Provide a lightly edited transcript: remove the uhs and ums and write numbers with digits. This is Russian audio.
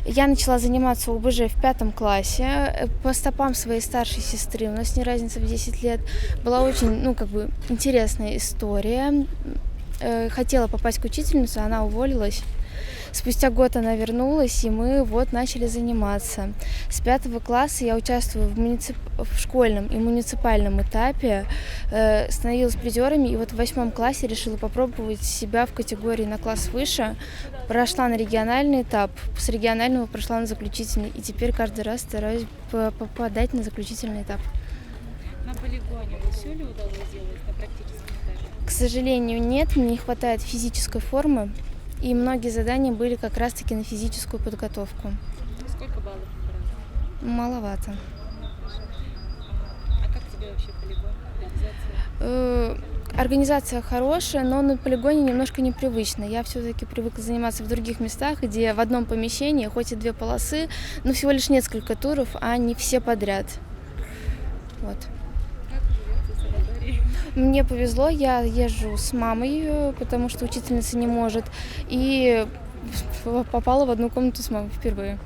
Я начала заниматься ОБЖ в 5 классе по стопам своей старшей сестры. У нас с ней разница в 10 лет. Была очень, интересная история. Хотела попасть к учительнице, она уволилась. Спустя год она вернулась, и мы начали заниматься. С 5 класса я участвую в школьном и муниципальном этапе, становилась призерами, и в 8 классе решила попробовать себя в категории на класс выше. Прошла на региональный этап, с регионального прошла на заключительный, и теперь каждый раз стараюсь попадать на заключительный этап. На полигоне все ли удалось сделать на практическом этапе? К сожалению, нет, мне не хватает физической формы, и многие задания были как раз-таки на физическую подготовку. Сколько баллов набрала? Маловато. А как тебе вообще полигон, организация? Организация хорошая, но на полигоне немножко непривычно. Я все-таки привыкла заниматься в других местах, где в одном помещении, хоть и 2 полосы, но всего лишь несколько туров, а не все подряд. Вот. Как живется в санатории? Мне повезло, я езжу с мамой, потому что учительница не может, и попала в одну комнату с мамой впервые.